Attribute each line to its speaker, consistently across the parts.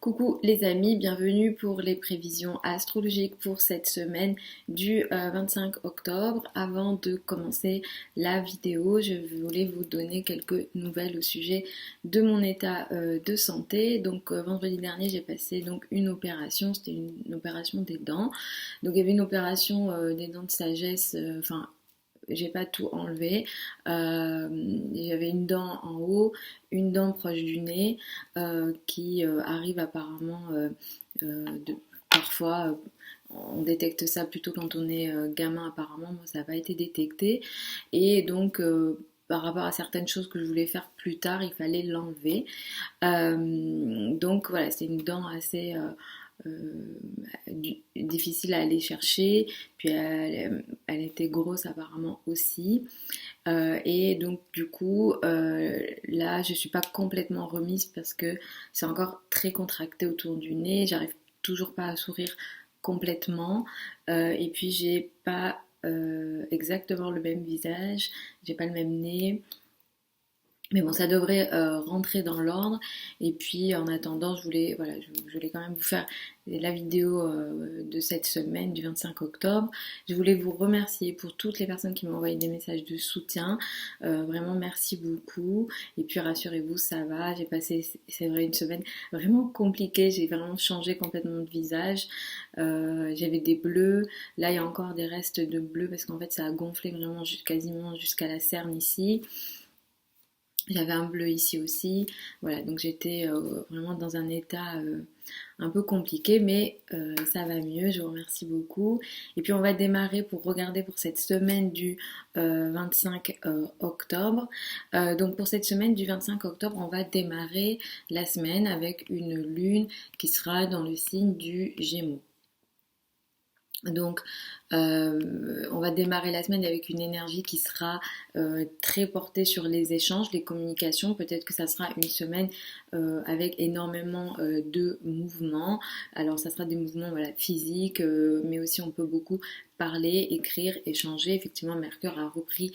Speaker 1: Coucou les amis, bienvenue pour les prévisions astrologiques pour cette semaine du 25 octobre. Avant de commencer la vidéo, je voulais vous donner quelques nouvelles au sujet de mon état de santé. Donc vendredi dernier, j'ai passé une opération, c'était une opération des dents. Donc il y avait une opération des dents de sagesse, j'ai pas tout enlevé. J'avais une dent en haut, une dent proche du nez qui arrive apparemment parfois. On détecte ça plutôt quand on est gamin apparemment. Moi ça n'a pas été détecté. Et donc par rapport à certaines choses que je voulais faire plus tard, il fallait l'enlever. Donc voilà, c'est une dent assez difficile à aller chercher, puis elle était grosse apparemment aussi. Et donc du coup là je suis pas complètement remise parce que c'est encore très contracté autour du nez, j'arrive toujours pas à sourire complètement. Et puis j'ai pas exactement le même visage, j'ai pas le même nez. Mais bon, ça devrait rentrer dans l'ordre. Et puis, en attendant, je voulais quand même vous faire la vidéo de cette semaine du 25 octobre. Je voulais vous remercier pour toutes les personnes qui m'ont envoyé des messages de soutien. Vraiment, merci beaucoup. Et puis, rassurez-vous, ça va. J'ai passé, c'est vrai, une semaine vraiment compliquée. J'ai vraiment changé complètement de visage. J'avais des bleus. Là, il y a encore des restes de bleus parce qu'en fait, ça a gonflé vraiment quasiment jusqu'à la cerne ici. J'avais un bleu ici aussi, voilà, donc j'étais vraiment dans un état un peu compliqué, mais ça va mieux, je vous remercie beaucoup. Et puis on va démarrer pour regarder pour cette semaine du 25 octobre. Donc pour cette semaine du 25 octobre, on va démarrer la semaine avec une lune qui sera dans le signe du Gémeaux. Donc, on va démarrer la semaine avec une énergie qui sera très portée sur les échanges, les communications. Peut-être que ça sera une semaine avec énormément de mouvements. Alors, ça sera des mouvements physiques, mais aussi on peut beaucoup parler, écrire, échanger. Effectivement, Mercure a repris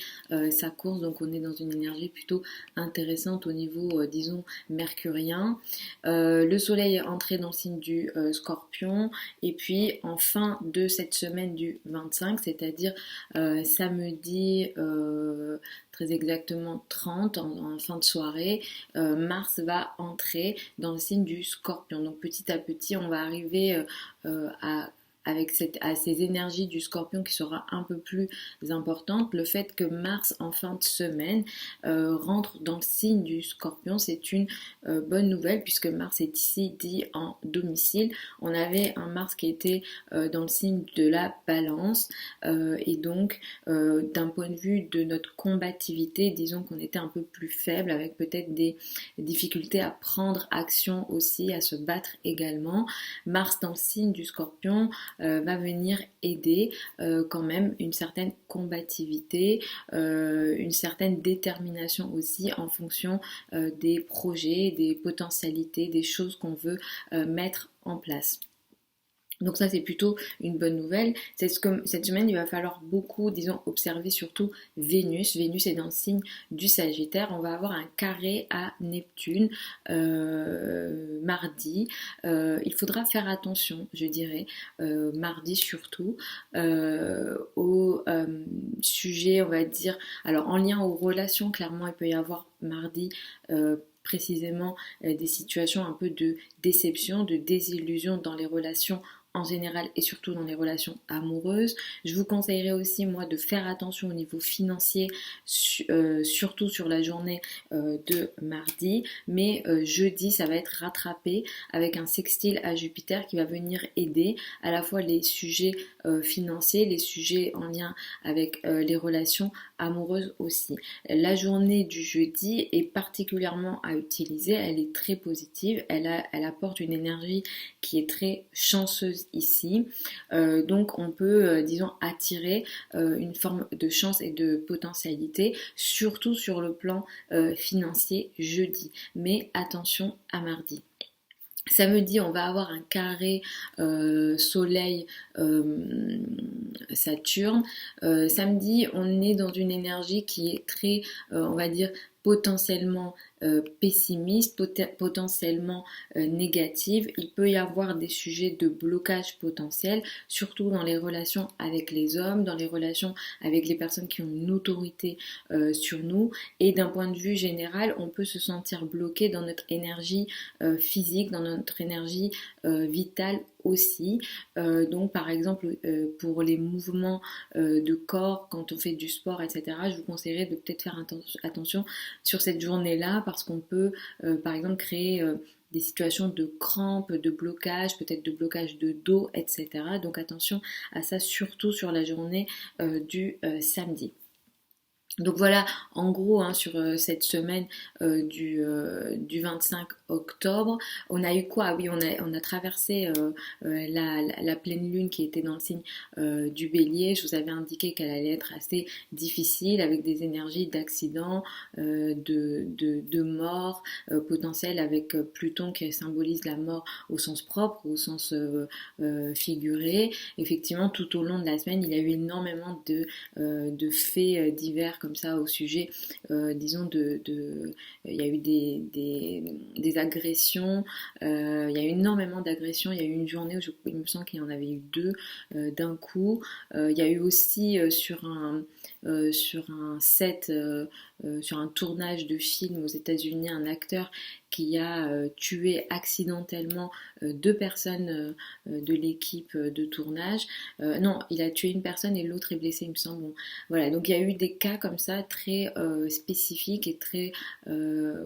Speaker 1: sa course, donc on est dans une énergie plutôt intéressante au niveau, disons, mercurien. Le soleil est entré dans le signe du Scorpion, et puis en fin de cette semaine du 25, c'est-à-dire samedi très exactement 30 en fin de soirée, Mars va entrer dans le signe du Scorpion. Donc petit à petit, on va arriver à ces énergies du Scorpion qui sera un peu plus importante. Le fait que Mars en fin de semaine rentre dans le signe du Scorpion, c'est une bonne nouvelle puisque Mars est ici dit en domicile. On avait un Mars qui était dans le signe de la Balance et donc d'un point de vue de notre combativité, disons qu'on était un peu plus faible avec peut-être des difficultés à prendre action aussi, à se battre également. Mars dans le signe du Scorpion va venir aider quand même une certaine combativité, une certaine détermination aussi en fonction des projets, des potentialités, des choses qu'on veut mettre en place. Donc ça c'est plutôt une bonne nouvelle. Cette semaine il va falloir beaucoup, disons, observer surtout Vénus. Vénus est dans le signe du Sagittaire. On va avoir un carré à Neptune mardi. Il faudra faire attention, je dirais, mardi surtout, au sujet, on va dire, alors en lien aux relations, clairement il peut y avoir mardi précisément des situations un peu de déception, de désillusion dans les relations en général et surtout dans les relations amoureuses. Je vous conseillerais aussi moi de faire attention au niveau financier, surtout sur la journée de mardi, mais jeudi ça va être rattrapé avec un sextile à Jupiter qui va venir aider à la fois les sujets financiers, les sujets en lien avec les relations amoureuses aussi. La journée du jeudi est particulièrement à utiliser, elle est très positive, elle apporte une énergie qui est très chanceuse ici, donc on peut disons attirer une forme de chance et de potentialité, surtout sur le plan financier jeudi, mais attention à mardi. Samedi, on va avoir un carré Soleil Saturne. Samedi, on est dans une énergie qui est très, on va dire, potentiellement pessimiste, potentiellement négative. Il peut y avoir des sujets de blocage potentiel, surtout dans les relations avec les hommes, dans les relations avec les personnes qui ont une autorité sur nous. Et d'un point de vue général, on peut se sentir bloqué dans notre énergie physique, dans notre énergie vitale aussi. Donc par exemple pour les mouvements de corps quand on fait du sport, etc., je vous conseillerais de peut-être faire attention sur cette journée-là parce qu'on peut par exemple créer des situations de crampes, de blocage, peut-être de blocage de dos, etc. Donc attention à ça, surtout sur la journée du samedi. Donc voilà, en gros, hein, sur cette semaine du 25 octobre, on a eu quoi? Ah oui, on a traversé la pleine lune qui était dans le signe du bélier. Je vous avais indiqué qu'elle allait être assez difficile avec des énergies d'accident, de mort potentielle avec Pluton qui symbolise la mort au sens propre, au sens figuré. Effectivement, tout au long de la semaine, il y a eu énormément de faits divers comme ça au sujet, disons, il y a eu des agressions, il y a eu énormément d'agressions, il y a eu une journée où il me semble qu'il y en avait eu deux d'un coup, il y a eu aussi sur un set, sur un tournage de film aux États-Unis, un acteur qui a tué accidentellement deux personnes de l'équipe de tournage. Non, il a tué une personne et l'autre est blessé, il me semble. Bon, voilà, donc il y a eu des cas comme ça très spécifiques et très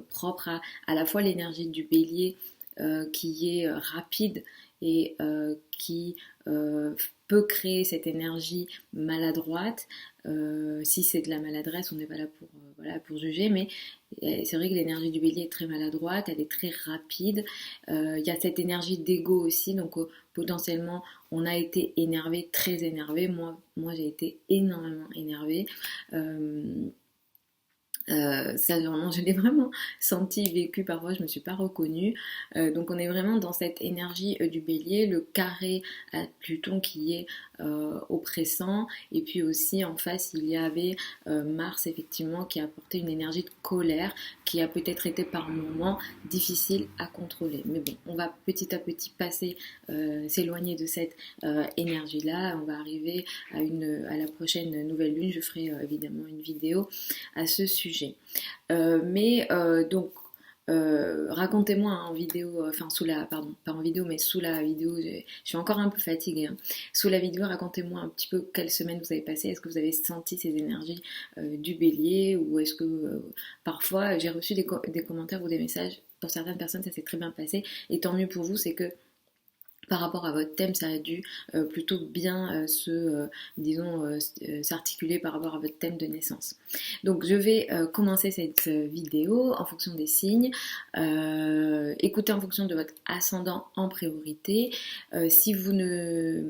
Speaker 1: propres à la fois l'énergie du bélier qui est rapide et qui peut créer cette énergie maladroite. Si c'est de la maladresse, on n'est pas là pour, voilà, pour juger, mais c'est vrai que l'énergie du bélier est très maladroite, elle est très rapide. Il y a cette énergie d'ego aussi, donc potentiellement on a été énervé, très énervé. Moi j'ai été énormément énervée. Ça vraiment, je l'ai vraiment senti, vécu, parfois je me suis pas reconnue. Donc on est vraiment dans cette énergie du bélier, le carré à Pluton qui est oppressant, et puis aussi en face il y avait Mars effectivement qui a apporté une énergie de colère qui a peut-être été par moments difficile à contrôler. Mais bon, on va petit à petit passer, s'éloigner de cette énergie-là. On va arriver à la prochaine nouvelle lune. Je ferai évidemment une vidéo à ce sujet. Donc racontez-moi en vidéo, enfin sous la, pardon, pas en vidéo, mais sous la vidéo, je suis encore un peu fatiguée. Hein. Sous la vidéo, racontez-moi un petit peu quelle semaine vous avez passé. Est-ce que vous avez senti ces énergies du bélier ou est-ce que parfois j'ai reçu des commentaires ou des messages. Pour certaines personnes, ça s'est très bien passé et tant mieux pour vous, c'est que par rapport à votre thème, ça a dû plutôt bien s'articuler par rapport à votre thème de naissance. Donc je vais commencer cette vidéo en fonction des signes. Écoutez en fonction de votre ascendant en priorité. Si vous ne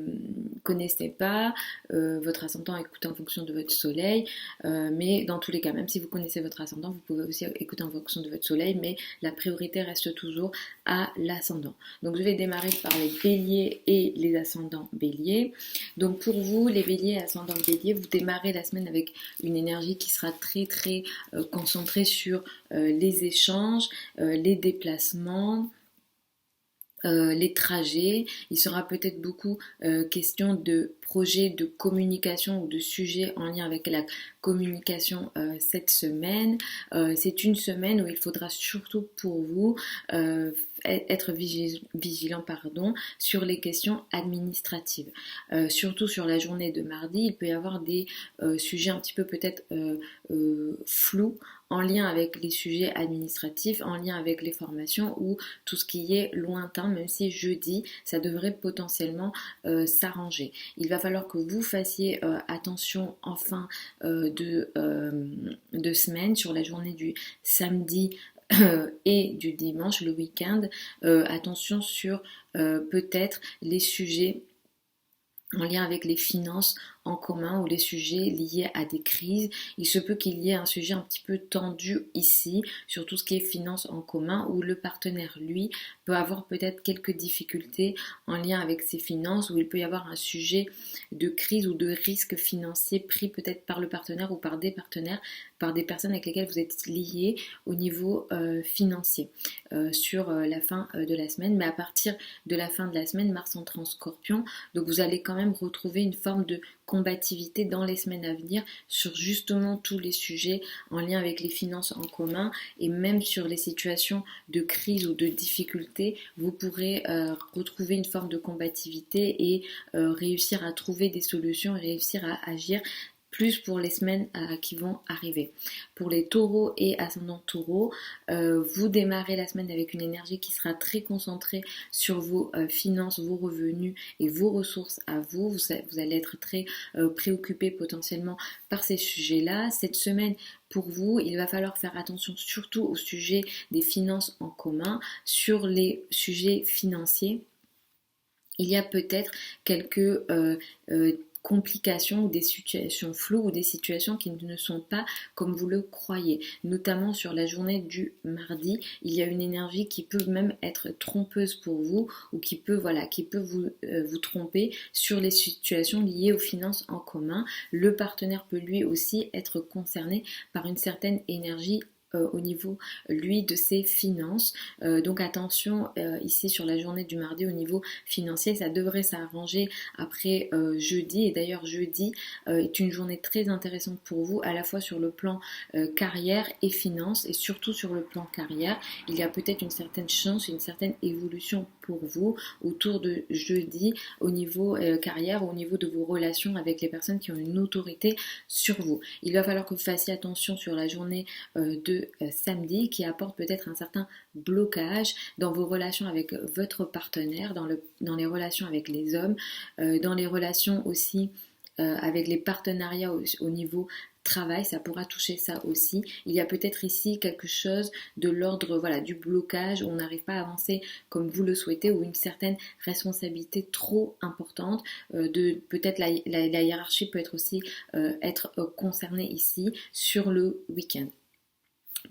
Speaker 1: connaissez pas votre ascendant, écoutez en fonction de votre soleil. Mais dans tous les cas, même si vous connaissez votre ascendant, vous pouvez aussi écouter en fonction de votre soleil, mais la priorité reste toujours à l'ascendant. Donc je vais démarrer par les béliers et les ascendants béliers. Donc pour vous, les béliers et ascendants béliers, vous démarrez la semaine avec une énergie qui sera très très concentrée sur les échanges, les déplacements, les trajets. Il sera peut-être beaucoup question de projets de communication ou de sujets en lien avec la communication cette semaine. C'est une semaine où il faudra surtout pour vous être vigilant sur les questions administratives. Surtout sur la journée de mardi, il peut y avoir des sujets un petit peu peut-être flous en lien avec les sujets administratifs, en lien avec les formations ou tout ce qui est lointain, même si jeudi, ça devrait potentiellement s'arranger. Il va falloir que vous fassiez attention en fin de semaine sur la journée du samedi et du dimanche, le week-end. Attention sur peut-être les sujets en lien avec les finances, en commun ou les sujets liés à des crises. Il se peut qu'il y ait un sujet un petit peu tendu ici sur tout ce qui est finances en commun où le partenaire, lui, peut avoir peut-être quelques difficultés en lien avec ses finances, où il peut y avoir un sujet de crise ou de risque financier pris peut-être par le partenaire ou par des partenaires, par des personnes avec lesquelles vous êtes liés au niveau financier sur la fin de la semaine. Mais à partir de la fin de la semaine, Mars entre en Scorpion, donc vous allez quand même retrouver une forme de combativité dans les semaines à venir sur justement tous les sujets en lien avec les finances en commun, et même sur les situations de crise ou de difficulté, vous pourrez retrouver une forme de combativité et réussir à trouver des solutions et réussir à agir plus pour les semaines qui vont arriver. Pour les taureaux et ascendants taureaux, vous démarrez la semaine avec une énergie qui sera très concentrée sur vos finances, vos revenus et vos ressources à vous. Vous allez être très préoccupé potentiellement par ces sujets-là. Cette semaine, pour vous, il va falloir faire attention surtout au sujet des finances en commun. Sur les sujets financiers, il y a peut-être quelques complications ou des situations floues ou des situations qui ne sont pas comme vous le croyez. Notamment sur la journée du mardi, il y a une énergie qui peut même être trompeuse pour vous ou qui peut vous tromper sur les situations liées aux finances en commun. Le partenaire peut lui aussi être concerné par une certaine énergie au niveau, lui, de ses finances. Donc attention ici sur la journée du mardi au niveau financier, ça devrait s'arranger après jeudi. Et d'ailleurs jeudi est une journée très intéressante pour vous, à la fois sur le plan carrière et finances, et surtout sur le plan carrière. Il y a peut-être une certaine chance, une certaine évolution pour vous autour de jeudi au niveau carrière, au niveau de vos relations avec les personnes qui ont une autorité sur vous. Il va falloir que vous fassiez attention sur la journée de samedi, qui apporte peut-être un certain blocage dans vos relations avec votre partenaire, dans les relations avec les hommes, dans les relations aussi avec les partenariats au niveau travail, ça pourra toucher ça aussi. Il y a peut-être ici quelque chose de l'ordre du blocage, où on n'arrive pas à avancer comme vous le souhaitez, ou une certaine responsabilité trop importante. Peut-être la hiérarchie peut être aussi être concernée ici sur le week-end.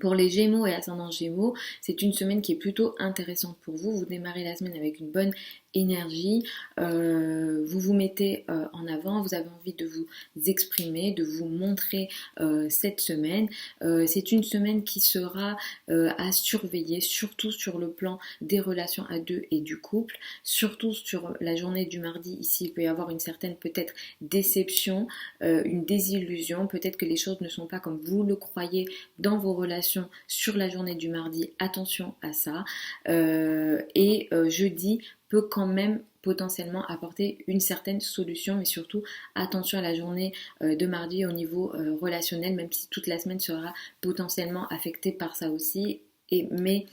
Speaker 1: Pour les Gémeaux et ascendants Gémeaux, c'est une semaine qui est plutôt intéressante pour vous. Vous démarrez la semaine avec une bonne énergie, vous vous mettez en avant, vous avez envie de vous exprimer, de vous montrer cette semaine. C'est une semaine qui sera à surveiller, surtout sur le plan des relations à deux et du couple, surtout sur la journée du mardi. Ici, il peut y avoir une certaine peut-être déception, une désillusion, peut-être que les choses ne sont pas comme vous le croyez dans vos relations sur la journée du mardi. Attention à ça. Jeudi peut quand même potentiellement apporter une certaine solution, mais surtout attention à la journée de mardi au niveau relationnel, même si toute la semaine sera potentiellement affectée par ça aussi. Mais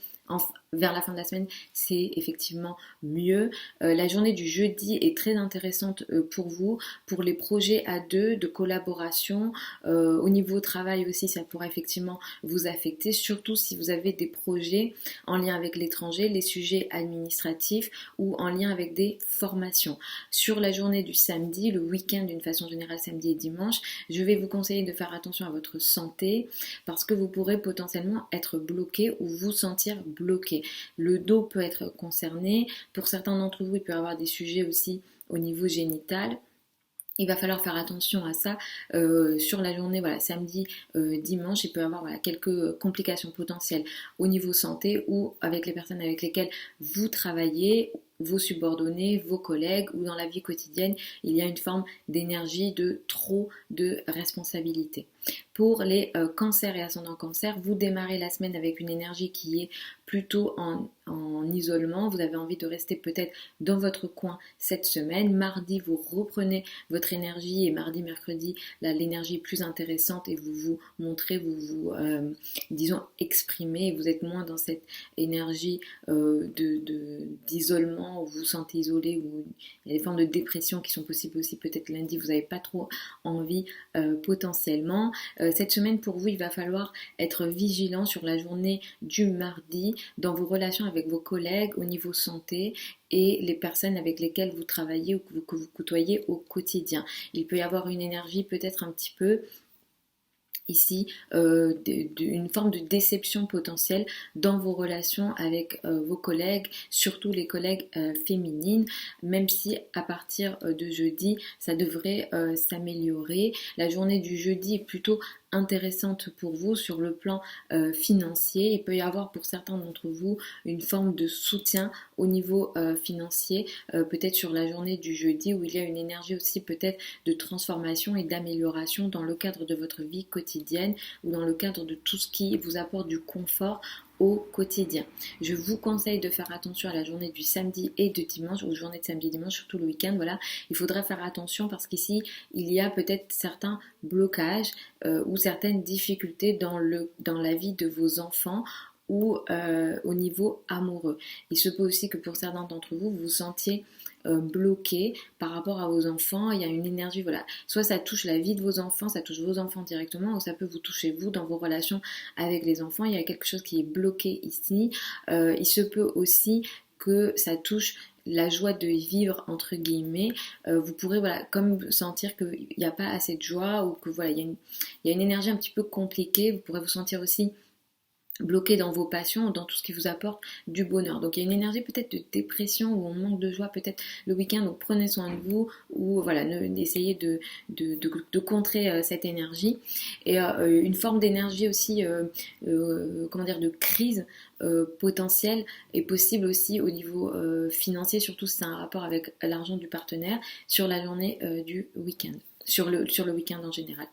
Speaker 1: vers la fin de la semaine, c'est effectivement mieux. La journée du jeudi est très intéressante pour vous, pour les projets à deux, de collaboration. Au niveau travail aussi, ça pourra effectivement vous affecter, surtout si vous avez des projets en lien avec l'étranger, les sujets administratifs ou en lien avec des formations. Sur la journée du samedi, le week-end d'une façon générale, samedi et dimanche, je vais vous conseiller de faire attention à votre santé, parce que vous pourrez potentiellement être bloqué ou vous sentir bloqué. Le dos peut être concerné. Pour certains d'entre vous, il peut y avoir des sujets aussi au niveau génital. Il va falloir faire attention à ça sur la journée, samedi, dimanche. Il peut y avoir quelques complications potentielles au niveau santé ou avec les personnes avec lesquelles vous travaillez, vos subordonnés, vos collègues, ou dans la vie quotidienne, il y a une forme d'énergie de trop de responsabilité. Pour les cancers et ascendants cancer, vous démarrez la semaine avec une énergie qui est plutôt en isolement. Vous avez envie de rester peut-être dans votre coin cette semaine. Mardi, vous reprenez votre énergie, et mardi, mercredi, là, l'énergie est plus intéressante et vous vous montrez, vous vous, disons, exprimez. Vous êtes moins dans cette énergie d'isolement, où vous vous sentez isolé, où il y a des formes de dépression qui sont possibles aussi, peut-être lundi, vous n'avez pas trop envie potentiellement. Cette semaine pour vous, il va falloir être vigilant sur la journée du mardi dans vos relations avec vos collègues au niveau santé et les personnes avec lesquelles vous travaillez ou que vous côtoyez au quotidien. Il peut y avoir une énergie peut-être un petit peu ici une forme de déception potentielle dans vos relations avec vos collègues, surtout les collègues féminines, même si à partir de jeudi, ça devrait s'améliorer. La journée du jeudi est plutôt intéressante pour vous sur le plan financier. Il peut y avoir pour certains d'entre vous une forme de soutien au niveau financier, peut-être sur la journée du jeudi où il y a une énergie aussi peut-être de transformation et d'amélioration dans le cadre de votre vie quotidienne ou dans le cadre de tout ce qui vous apporte du confort au quotidien. Je vous conseille de faire attention à la journée du samedi et de dimanche, ou journée de samedi et dimanche, surtout le week-end. Voilà, il faudrait faire attention parce qu'ici, il y a peut-être certains blocages ou certaines difficultés dans la vie de vos enfants ou au niveau amoureux. Il se peut aussi que pour certains d'entre vous, vous vous sentiez bloqué par rapport à vos enfants. Il y a une énergie, voilà, soit ça touche la vie de vos enfants, ça touche vos enfants directement, ou ça peut vous toucher vous dans vos relations avec les enfants. Il y a quelque chose qui est bloqué ici. Il se peut aussi que ça touche la joie de vivre entre guillemets. Vous pourrez voilà comme sentir qu'il n'y a pas assez de joie ou que voilà il y a une énergie un petit peu compliquée. Vous pourrez vous sentir aussi bloqué dans vos passions, dans tout ce qui vous apporte du bonheur. Donc il y a une énergie peut-être de dépression où on manque de joie peut-être le week-end, donc prenez soin de vous ou voilà, essayez de contrer cette énergie. Et une forme d'énergie aussi, comment dire, de crise potentielle est possible aussi au niveau financier, surtout si c'est un rapport avec l'argent du partenaire sur la journée du week-end. Sur le week-end en général.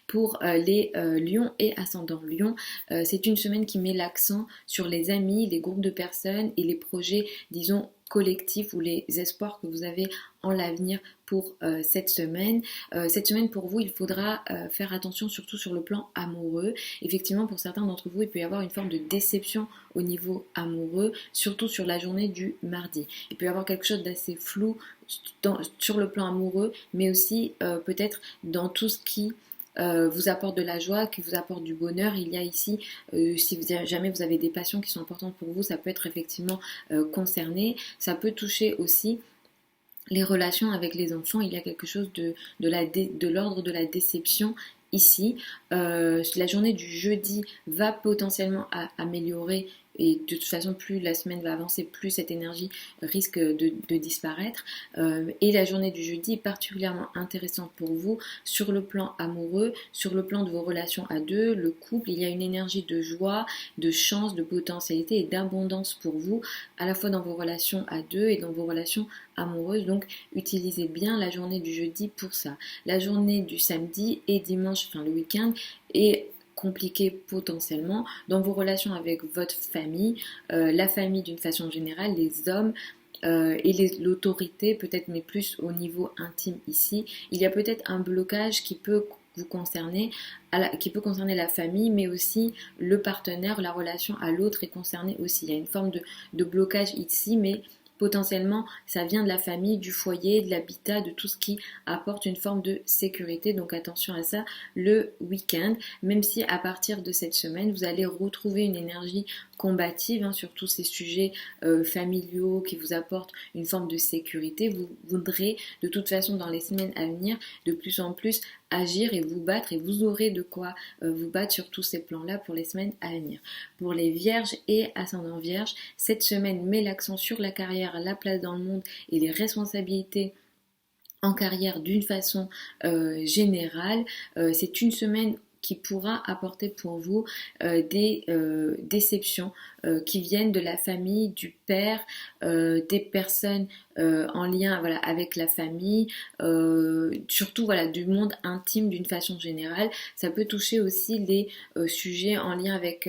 Speaker 1: Pour les lions et ascendants lions, c'est une semaine qui met l'accent sur les amis, les groupes de personnes et les projets, disons, collectifs ou les espoirs que vous avez en l'avenir pour cette semaine. Cette semaine pour vous, il faudra faire attention surtout sur le plan amoureux. Effectivement, pour certains d'entre vous, il peut y avoir une forme de déception au niveau amoureux, surtout sur la journée du mardi. Il peut y avoir quelque chose d'assez flou sur le plan amoureux, mais aussi peut-être dans tout ce qui vous apporte de la joie, qui vous apporte du bonheur. Il y a ici, si jamais vous avez des passions qui sont importantes pour vous, ça peut être effectivement concerné. Ça peut toucher aussi les relations avec les enfants. Il y a quelque chose de l'ordre de la déception ici. La journée du jeudi va potentiellement améliorer et de toute façon plus la semaine va avancer, plus cette énergie risque de disparaître. Et la journée du jeudi est particulièrement intéressante pour vous sur le plan amoureux, sur le plan de vos relations à deux, le couple. Il y a une énergie de joie, de chance, de potentialité et d'abondance pour vous, à la fois dans vos relations à deux et dans vos relations amoureuses. Donc utilisez bien la journée du jeudi pour ça. La journée du samedi et dimanche, enfin le week-end, est compliqué potentiellement dans vos relations avec votre famille, la famille d'une façon générale, les hommes et l'autorité peut-être, mais plus au niveau intime ici. Il y a peut-être un blocage qui peut vous concerner, qui peut concerner la famille, mais aussi le partenaire, la relation à l'autre est concernée aussi. Il y a une forme de blocage ici, mais potentiellement, ça vient de la famille, du foyer, de l'habitat, de tout ce qui apporte une forme de sécurité. Donc attention à ça le week-end, même si à partir de cette semaine, vous allez retrouver une énergie combative sur tous ces sujets familiaux qui vous apportent une forme de sécurité. Vous voudrez de toute façon dans les semaines à venir de plus en plus agir et vous battre, et vous aurez de quoi vous battre sur tous ces plans-là pour les semaines à venir. Pour les vierges et ascendants vierges, cette semaine met l'accent sur la carrière, la place dans le monde et les responsabilités en carrière d'une façon générale. C'est une semaine qui pourra apporter pour vous des déceptions qui viennent de la famille, du père, des personnes en lien voilà, avec la famille, surtout voilà, du monde intime d'une façon générale. Ça peut toucher aussi les sujets en lien avec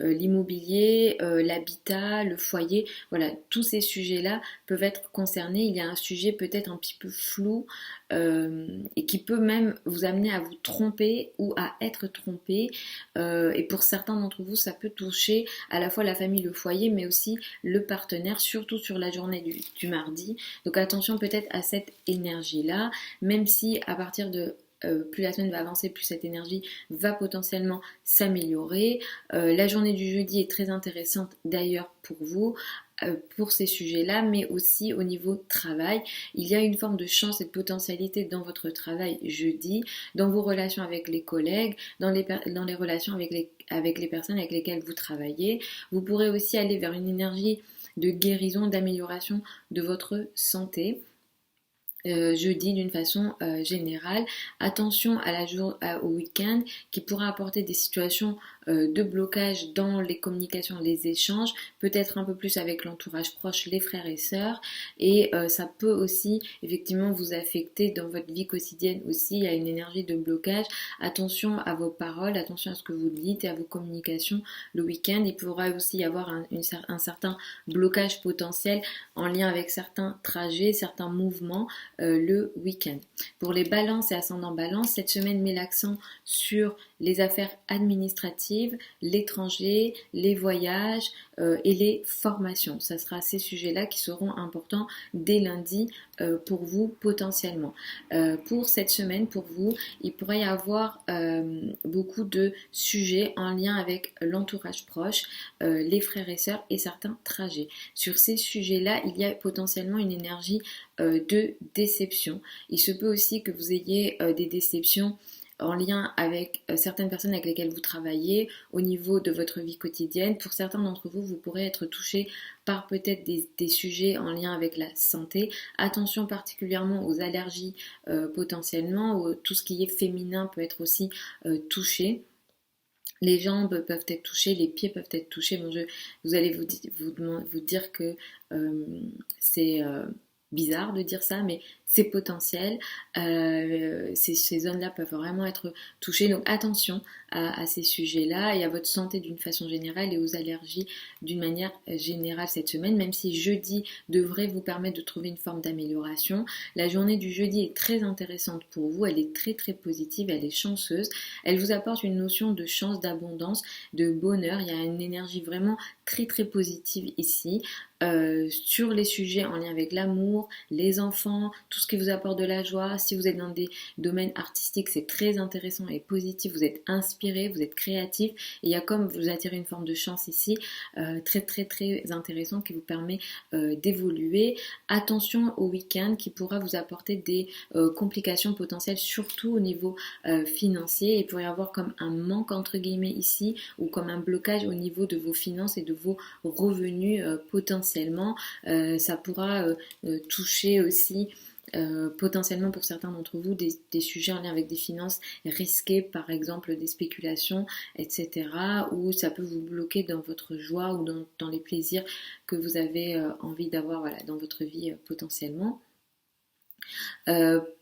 Speaker 1: l'immobilier, l'habitat, le foyer, voilà, tous ces sujets-là peuvent être concernés. Il y a un sujet peut-être un petit peu flou et qui peut même vous amener à vous tromper ou à être trompé. Et pour certains d'entre vous, ça peut toucher à la fois la famille, le foyer, mais aussi le partenaire, surtout sur la journée du mardi. Donc attention peut-être à cette énergie-là, même si à partir de plus la semaine va avancer, plus cette énergie va potentiellement s'améliorer. La journée du jeudi est très intéressante d'ailleurs pour vous, pour ces sujets-là, mais aussi au niveau travail. Il y a une forme de chance et de potentialité dans votre travail jeudi, dans vos relations avec les collègues, dans les relations avec les personnes avec lesquelles vous travaillez. Vous pourrez aussi aller vers une énergie de guérison, d'amélioration de votre santé. Jeudi d'une façon générale. Attention au week-end qui pourra apporter des situations de blocage dans les communications, les échanges, peut-être un peu plus avec l'entourage proche, les frères et sœurs, et ça peut aussi effectivement vous affecter dans votre vie quotidienne aussi. Il y a une énergie de blocage. Attention à vos paroles, attention à ce que vous dites et à vos communications le week-end. Il pourra aussi y avoir un certain blocage potentiel en lien avec certains trajets, certains mouvements le week-end. Pour les balances et ascendants balance, cette semaine met l'accent sur les affaires administratives, l'étranger, les voyages et les formations. Ça sera ces sujets-là qui seront importants dès lundi pour vous potentiellement. Pour cette semaine, pour vous, il pourrait y avoir beaucoup de sujets en lien avec l'entourage proche, les frères et sœurs et certains trajets. Sur ces sujets-là, il y a potentiellement une énergie de déception. Il se peut aussi que vous ayez des déceptions en lien avec certaines personnes avec lesquelles vous travaillez, au niveau de votre vie quotidienne. Pour certains d'entre vous, vous pourrez être touché par peut-être des sujets en lien avec la santé. Attention particulièrement aux allergies potentiellement, tout ce qui est féminin peut être aussi touché. Les jambes peuvent être touchées, les pieds peuvent être touchés. Bon, vous allez vous dire que c'est bizarre de dire ça, mais c'est potentiel. Ces zones-là peuvent vraiment être touchées. Donc attention à ces sujets-là et à votre santé d'une façon générale et aux allergies d'une manière générale cette semaine, même si jeudi devrait vous permettre de trouver une forme d'amélioration. La journée du jeudi est très intéressante pour vous, elle est très très positive, elle est chanceuse. Elle vous apporte une notion de chance, d'abondance, de bonheur. Il y a une énergie vraiment très très positive ici. Sur les sujets en lien avec l'amour, les enfants, tout ce qui vous apporte de la joie. Si vous êtes dans des domaines artistiques, c'est très intéressant et positif. Vous êtes inspiré, vous êtes créatif. Et il y a comme vous attirez une forme de chance ici, très très très intéressant qui vous permet d'évoluer. Attention au week-end qui pourra vous apporter des complications potentielles, surtout au niveau financier. Il pourrait y avoir comme un manque entre guillemets ici ou comme un blocage au niveau de vos finances et de vos revenus potentiellement. Ça pourra toucher aussi potentiellement pour certains d'entre vous des sujets en lien avec des finances risquées, par exemple des spéculations, etc. Ou ça peut vous bloquer dans votre joie ou dans les plaisirs que vous avez envie d'avoir dans votre vie potentiellement.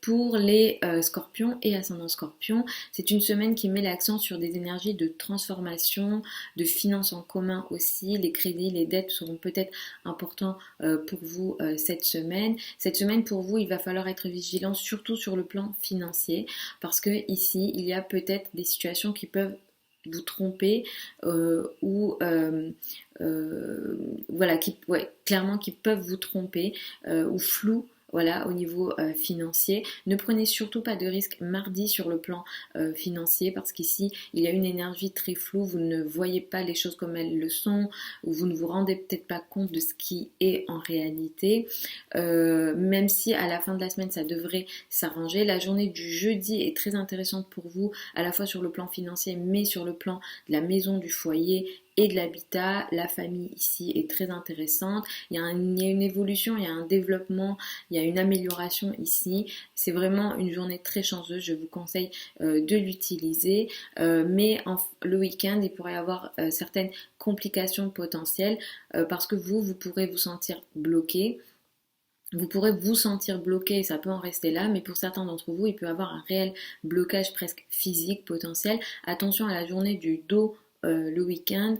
Speaker 1: Pour les scorpions et ascendants scorpions, c'est une semaine qui met l'accent sur des énergies de transformation, de finances en commun aussi. Les crédits, les dettes seront peut-être importants pour vous cette semaine. Cette semaine pour vous, il va falloir être vigilant surtout sur le plan financier parce que ici, il y a peut-être des situations qui peuvent vous tromper ou clairement qui peuvent vous tromper ou flou. Voilà, au niveau financier. Ne prenez surtout pas de risques mardi sur le plan financier parce qu'ici, il y a une énergie très floue. Vous ne voyez pas les choses comme elles le sont ou vous ne vous rendez peut-être pas compte de ce qui est en réalité. Même si à la fin de la semaine, ça devrait s'arranger. La journée du jeudi est très intéressante pour vous, à la fois sur le plan financier, mais sur le plan de la maison, du foyer et de l'habitat. La famille ici est très intéressante. Il y a une évolution, il y a un développement, il y a une amélioration ici. C'est vraiment une journée très chanceuse. Je vous conseille de l'utiliser. Mais le week-end, il pourrait y avoir certaines complications potentielles parce que vous pourrez vous sentir bloqué. Vous pourrez vous sentir bloqué, ça peut en rester là, mais pour certains d'entre vous, il peut y avoir un réel blocage presque physique potentiel. Attention à la journée du dos le week-end,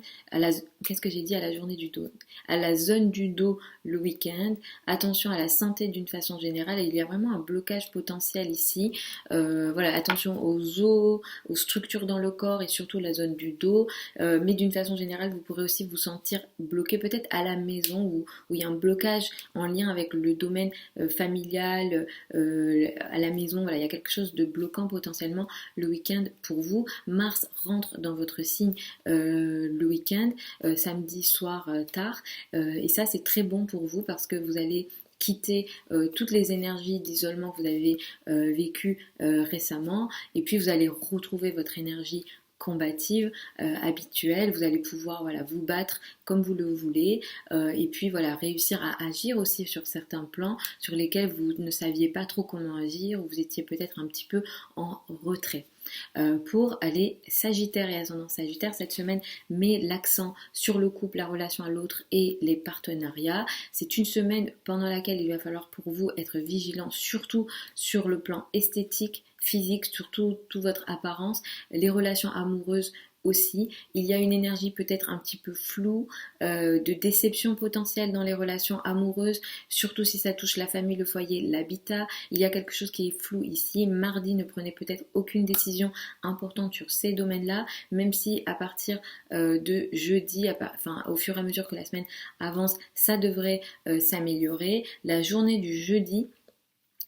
Speaker 1: qu'est-ce que j'ai dit, à la journée du dos, à la zone du dos le week-end. Attention à la santé d'une façon générale, et il y a vraiment un blocage potentiel ici. Voilà, attention aux os, aux structures dans le corps et surtout la zone du dos. Mais d'une façon générale, vous pourrez aussi vous sentir bloqué peut-être à la maison où il y a un blocage en lien avec le domaine familial, à la maison. Voilà, il y a quelque chose de bloquant potentiellement le week-end pour vous. Mars rentre dans votre signe le week-end, samedi soir tard, et ça c'est très bon pour vous parce que vous allez quitter toutes les énergies d'isolement que vous avez vécues récemment, et puis vous allez retrouver votre énergie combative habituelle. Vous allez pouvoir voilà, vous battre comme vous le voulez, et puis voilà, réussir à agir aussi sur certains plans sur lesquels vous ne saviez pas trop comment agir, ou vous étiez peut-être un petit peu en retrait. Pour les Sagittaires et ascendant Sagittaire, cette semaine met l'accent sur le couple, la relation à l'autre et les partenariats. C'est une semaine pendant laquelle il va falloir pour vous être vigilant, surtout sur le plan esthétique, physique, surtout toute votre apparence, les relations amoureuses aussi. Il y a une énergie peut-être un petit peu floue, de déception potentielle dans les relations amoureuses, surtout si ça touche la famille, le foyer, l'habitat. Il y a quelque chose qui est flou ici. Mardi, ne prenez peut-être aucune décision importante sur ces domaines-là, même si à partir de jeudi, enfin au fur et à mesure que la semaine avance, ça devrait s'améliorer. La journée du jeudi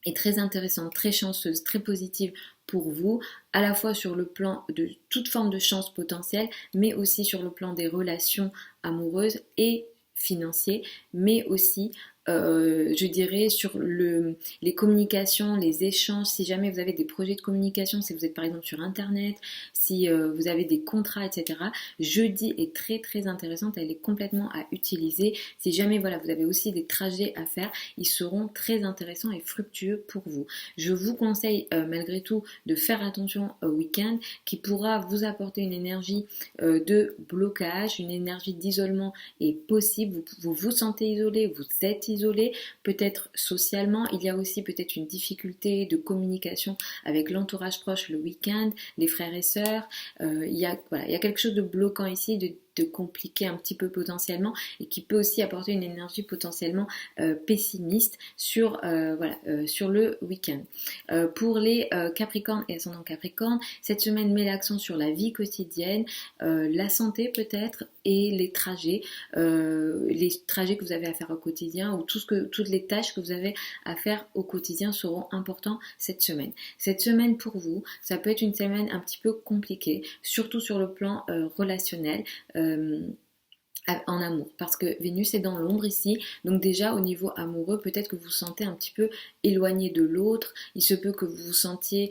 Speaker 1: est très intéressante, très chanceuse, très positive pour vous, à la fois sur le plan de toute forme de chance potentielle, mais aussi sur le plan des relations amoureuses et financiers, mais aussi je dirais sur les communications, les échanges. Si jamais vous avez des projets de communication, si vous êtes par exemple sur internet, si vous avez des contrats, etc. Jeudi est très très intéressante, elle est complètement à utiliser. Si jamais voilà, vous avez aussi des trajets à faire, ils seront très intéressants et fructueux pour vous. Je vous conseille malgré tout de faire attention au week-end qui pourra vous apporter une énergie de blocage, une énergie d'isolement est possible. Vous vous sentez isolé, vous êtes isolé, peut-être socialement. Il y a aussi peut-être une difficulté de communication avec l'entourage proche le week-end, les frères et sœurs. Il y a quelque chose de bloquant ici, de compliqué un petit peu potentiellement, et qui peut aussi apporter une énergie potentiellement pessimiste sur le week-end. Pour les Capricornes et ascendant Capricorne, cette semaine met l'accent sur la vie quotidienne, la santé peut-être, et les trajets que vous avez à faire au quotidien, ou toutes les tâches que vous avez à faire au quotidien seront importants cette semaine. Cette semaine pour vous, ça peut être une semaine un petit peu compliquée, surtout sur le plan relationnel. En amour, parce que Vénus est dans l'ombre ici, donc déjà au niveau amoureux, peut-être que vous vous sentez un petit peu éloigné de l'autre, il se peut que vous vous sentiez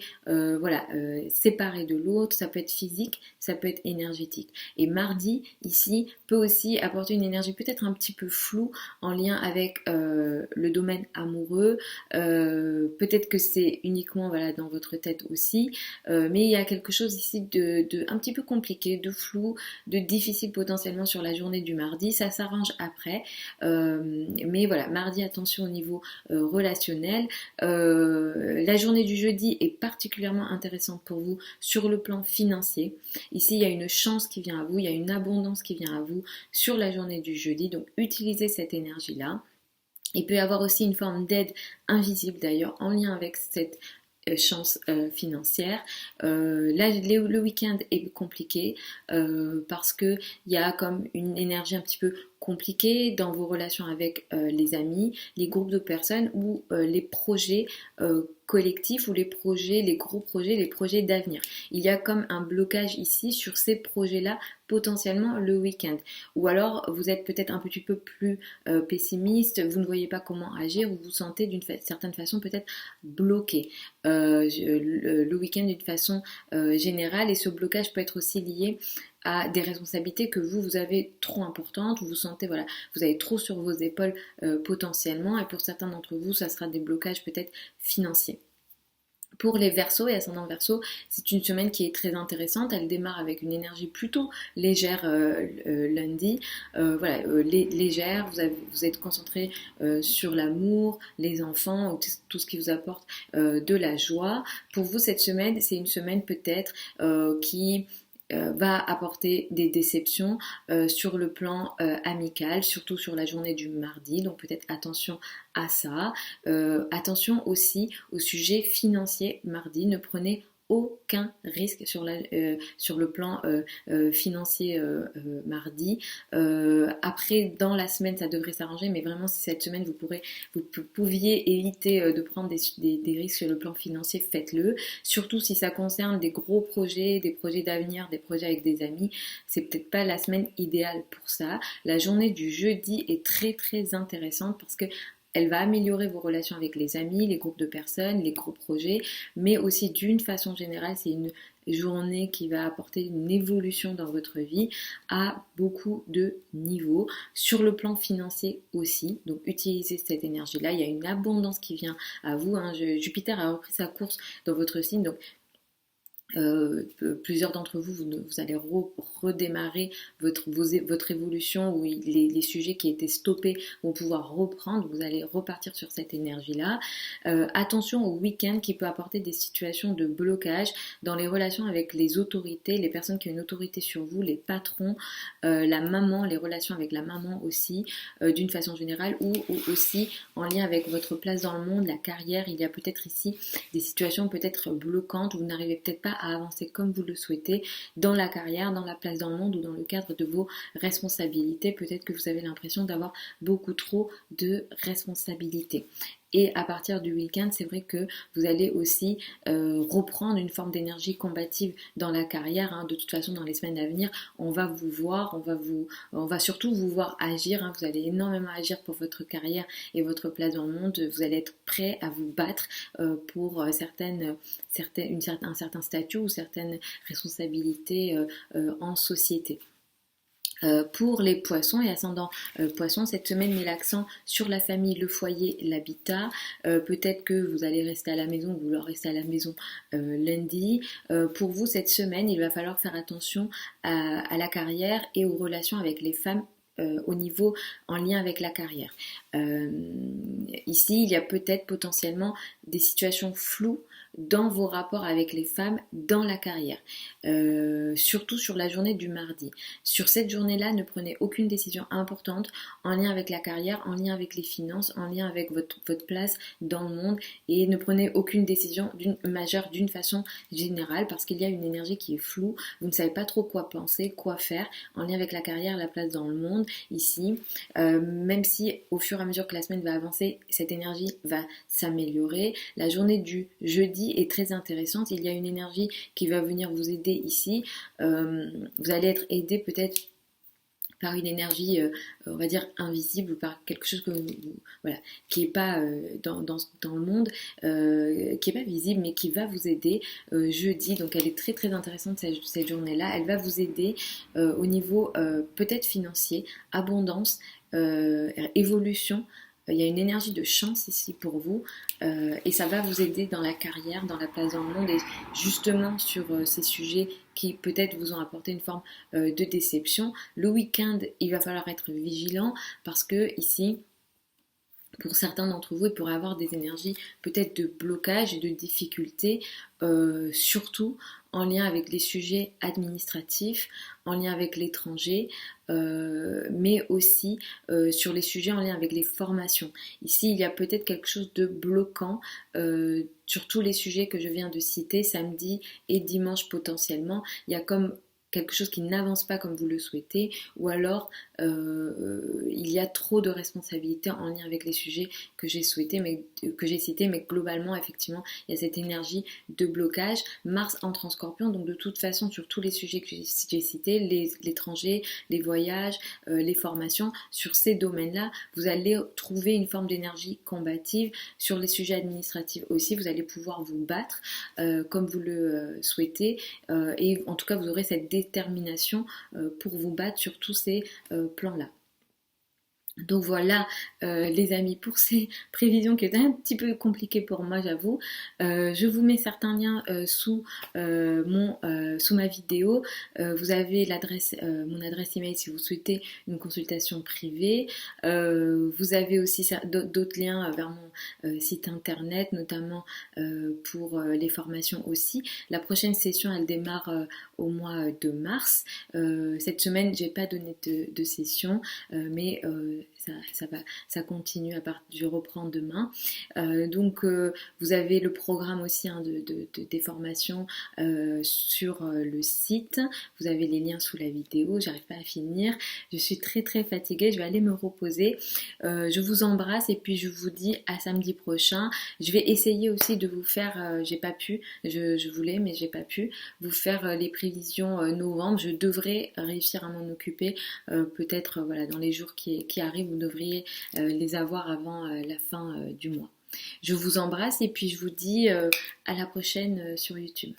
Speaker 1: séparé de l'autre, ça peut être physique, ça peut être énergétique. Et mardi, ici, peut aussi apporter une énergie peut-être un petit peu floue en lien avec le domaine amoureux, peut-être que c'est uniquement dans votre tête aussi, mais il y a quelque chose ici de un petit peu compliqué, de flou, de difficile potentiellement sur la journée du mardi, ça s'arrange après, mais voilà, mardi, attention au niveau relationnel. La journée du jeudi est particulièrement intéressante pour vous sur le plan financier. Ici, il y a une chance qui vient à vous, il y a une abondance qui vient à vous sur la journée du jeudi, donc utilisez cette énergie-là. Il peut y avoir aussi une forme d'aide invisible d'ailleurs en lien avec cette chance financière. Là, le week-end est compliqué parce que il y a comme une énergie un petit peu compliquée dans vos relations avec les amis, les groupes de personnes ou les projets collectifs, ou les gros projets, les projets d'avenir. Il y a comme un blocage ici sur ces projets-là potentiellement le week-end. Ou alors vous êtes peut-être un petit peu plus pessimiste, vous ne voyez pas comment agir, vous vous sentez d'une certaine façon peut-être bloqué le week-end d'une façon générale, et ce blocage peut être aussi lié à des responsabilités que vous avez trop importantes, vous vous sentez, vous avez trop sur vos épaules potentiellement, et pour certains d'entre vous, ça sera des blocages peut-être financiers. Pour les Verseaux et ascendant Verseau, c'est une semaine qui est très intéressante. Elle démarre avec une énergie plutôt légère lundi. Légère, vous êtes concentré sur l'amour, les enfants, ou tout ce qui vous apporte de la joie. Pour vous, cette semaine, c'est une semaine peut-être qui va apporter des déceptions sur le plan amical, surtout sur la journée du mardi, donc peut-être attention à ça. Attention aussi au sujet financier mardi, ne prenez aucun risque sur le plan financier mardi. Après, dans la semaine, ça devrait s'arranger, mais vraiment, si cette semaine, vous pouviez éviter de prendre des risques sur le plan financier, faites-le. Surtout si ça concerne des gros projets, des projets d'avenir, des projets avec des amis, c'est peut-être pas la semaine idéale pour ça. La journée du jeudi est très très intéressante parce que elle va améliorer vos relations avec les amis, les groupes de personnes, les gros projets, mais aussi d'une façon générale, c'est une journée qui va apporter une évolution dans votre vie à beaucoup de niveaux. Sur le plan financier aussi, donc utilisez cette énergie-là. Il y a une abondance qui vient à vous. Hein. Jupiter a repris sa course dans votre signe, donc plusieurs d'entre vous, vous allez redémarrer votre évolution où les sujets qui étaient stoppés vont pouvoir reprendre, vous allez repartir sur cette énergie-là. Attention au week-end qui peut apporter des situations de blocage dans les relations avec les autorités, les personnes qui ont une autorité sur vous, les patrons, la maman, les relations avec la maman aussi, d'une façon générale, ou aussi en lien avec votre place dans le monde, la carrière. Il y a peut-être ici des situations peut-être bloquantes où vous n'arrivez peut-être pas à avancer comme vous le souhaitez dans la carrière, dans la place dans le monde ou dans le cadre de vos responsabilités. Peut-être que vous avez l'impression d'avoir beaucoup trop de responsabilités. Et à partir du week-end, c'est vrai que vous allez aussi reprendre une forme d'énergie combative dans la carrière. Hein. De toute façon, dans les semaines à venir, on va vous voir, on va surtout vous voir agir. Hein. Vous allez énormément agir pour votre carrière et votre place dans le monde. Vous allez être prêt à vous battre pour un certain statut ou certaines responsabilités en société. Pour les poissons et ascendant poissons, cette semaine met l'accent sur la famille, le foyer, l'habitat. Peut-être que vous allez rester à la maison, vous voulez rester à la maison lundi. Pour vous, cette semaine, il va falloir faire attention à la carrière et aux relations avec les femmes au niveau en lien avec la carrière. Ici, il y a peut-être potentiellement des situations floues dans vos rapports avec les femmes dans la carrière, surtout sur la journée du mardi. Sur cette journée-là, ne prenez aucune décision importante en lien avec la carrière, en lien avec les finances, en lien avec votre place dans le monde, et ne prenez aucune décision majeure d'une façon générale parce qu'il y a une énergie qui est floue, vous ne savez pas trop quoi penser, quoi faire en lien avec la carrière, la place dans le monde ici, même si au fur et à mesure que la semaine va avancer, cette énergie va s'améliorer. La journée du jeudi est très intéressante, il y a une énergie qui va venir vous aider ici, vous allez être aidé peut-être par une énergie, on va dire invisible, ou par quelque chose que voilà, qui n'est pas dans le monde, qui n'est pas visible, mais qui va vous aider jeudi. Donc elle est très très intéressante cette journée-là. Elle va vous aider au niveau peut-être financier, abondance, évolution. Il y a une énergie de chance ici pour vous et ça va vous aider dans la carrière, dans la place dans le monde et justement sur ces sujets qui peut-être vous ont apporté une forme de déception. Le week-end, il va falloir être vigilant parce que ici, pour certains d'entre vous, il pourrait avoir des énergies peut-être de blocage et de difficulté, surtout en lien avec les sujets administratifs, en lien avec l'étranger, mais aussi sur les sujets en lien avec les formations. Ici, il y a peut-être quelque chose de bloquant sur tous les sujets que je viens de citer, samedi et dimanche potentiellement. Il y a comme quelque chose qui n'avance pas comme vous le souhaitez, ou alors il y a trop de responsabilités en lien avec les sujets que j'ai cités, mais globalement, effectivement, il y a cette énergie de blocage. Mars entre en Scorpion, donc de toute façon, sur tous les sujets que j'ai cités, l'étranger, les voyages, les formations, sur ces domaines-là, vous allez trouver une forme d'énergie combative. Sur les sujets administratifs aussi, vous allez pouvoir vous battre comme vous le souhaitez, et en tout cas, vous aurez cette détermination pour vous battre sur tous ces plans-là. Donc voilà, les amis, pour ces prévisions qui étaient un petit peu compliquées pour moi, j'avoue. Je vous mets certains liens sous ma vidéo. Vous avez mon adresse email si vous souhaitez une consultation privée. Vous avez aussi d'autres liens vers mon site internet, notamment pour les formations aussi. La prochaine session, elle démarre au mois de mars. Cette semaine, j'ai pas donné de session, mais ça continue je reprends demain. Donc vous avez le programme aussi hein, des formations sur le site. Vous avez les liens sous la vidéo. J'arrive pas à finir. Je suis très très fatiguée. Je vais aller me reposer. Je vous embrasse et puis je vous dis à samedi prochain. Je vais essayer aussi de vous faire, j'ai pas pu, je voulais mais j'ai pas pu, vous faire les prévisions novembre. Je devrais réussir à m'en occuper peut-être voilà, dans les jours qui arrivent, vous devriez les avoir avant la fin du mois. Je vous embrasse et puis je vous dis à la prochaine sur YouTube.